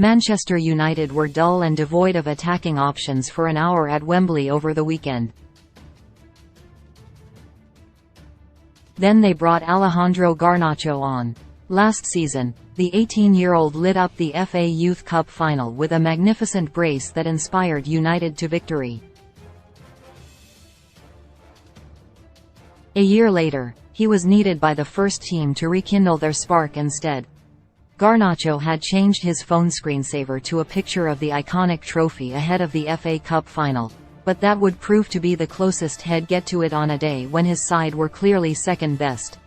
Manchester United were dull and devoid of attacking options for an hour at Wembley over the weekend. Then they brought Alejandro Garnacho on. Last season, the 18-year-old lit up the FA Youth Cup final with a magnificent brace that inspired United to victory. A year later, he was needed by the first team to rekindle their spark instead. Garnacho had changed his phone screensaver to a picture of the iconic trophy ahead of the FA Cup final, but that would prove to be the closest he'd get to it on a day when his side were clearly second best.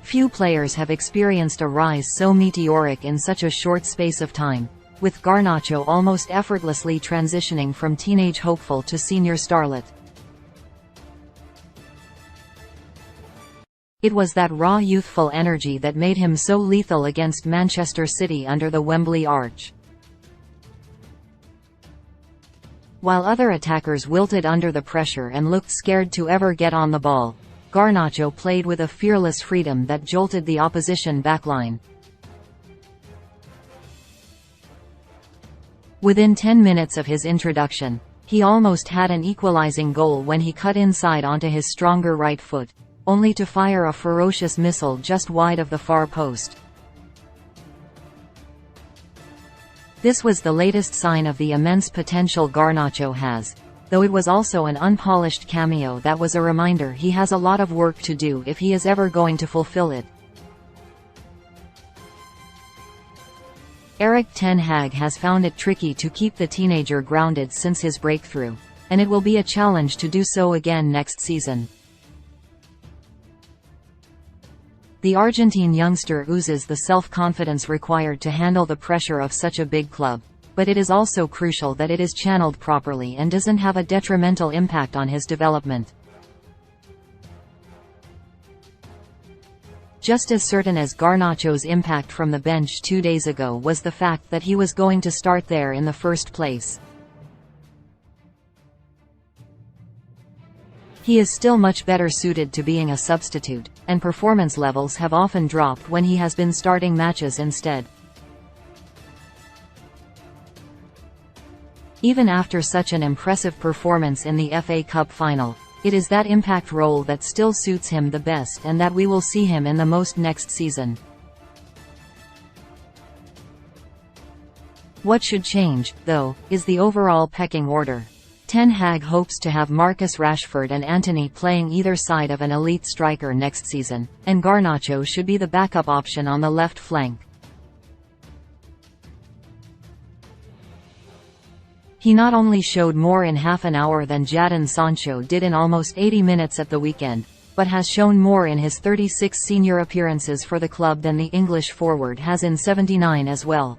Few players have experienced a rise so meteoric in such a short space of time, with Garnacho almost effortlessly transitioning from teenage hopeful to senior starlet. It was that raw youthful energy that made him so lethal against Manchester City under the Wembley arch. While other attackers wilted under the pressure and looked scared to ever get on the ball, Garnacho played with a fearless freedom that jolted the opposition backline. Within 10 minutes of his introduction, he almost had an equalizing goal when he cut inside onto his stronger right foot, only to fire a ferocious missile just wide of the far post. This was the latest sign of the immense potential Garnacho has, though it was also an unpolished cameo that was a reminder he has a lot of work to do if he is ever going to fulfill it. Erik ten Hag has found it tricky to keep the teenager grounded since his breakthrough, and it will be a challenge to do so again next season. The Argentine youngster oozes the self-confidence required to handle the pressure of such a big club, but it is also crucial that it is channeled properly and doesn't have a detrimental impact on his development. Just as certain as Garnacho's impact from the bench 2 days ago was the fact that he was going to start there in the first place. He is still much better suited to being a substitute, and performance levels have often dropped when he has been starting matches instead. Even after such an impressive performance in the FA Cup final, it is that impact role that still suits him the best and that we will see him in the most next season. What should change, though, is the overall pecking order. Ten Hag hopes to have Marcus Rashford and Antony playing either side of an elite striker next season, and Garnacho should be the backup option on the left flank. He not only showed more in half an hour than Jadon Sancho did in almost 80 minutes at the weekend, but has shown more in his 36 senior appearances for the club than the English forward has in 79 as well.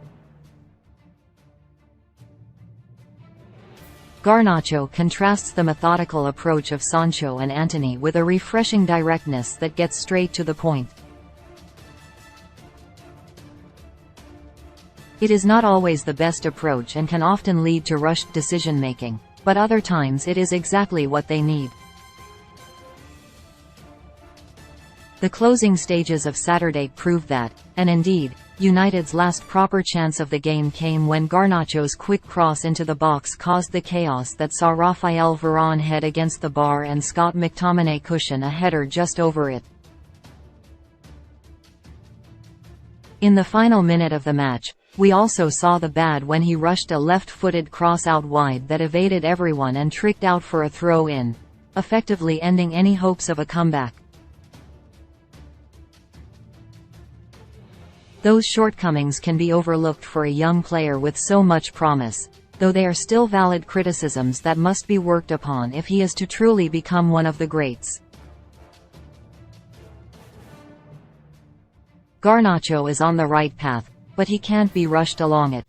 Garnacho contrasts the methodical approach of Sancho and Antony with a refreshing directness that gets straight to the point. It is not always the best approach and can often lead to rushed decision-making, but other times it is exactly what they need. The closing stages of Saturday proved that, and indeed, United's last proper chance of the game came when Garnacho's quick cross into the box caused the chaos that saw Raphael Varane head against the bar and Scott McTominay cushion a header just over it. In the final minute of the match, we also saw the bad when he rushed a left-footed cross out wide that evaded everyone and tricked out for a throw-in, effectively ending any hopes of a comeback. Those shortcomings can be overlooked for a young player with so much promise, though they are still valid criticisms that must be worked upon if he is to truly become one of the greats. Garnacho is on the right path, but he can't be rushed along it.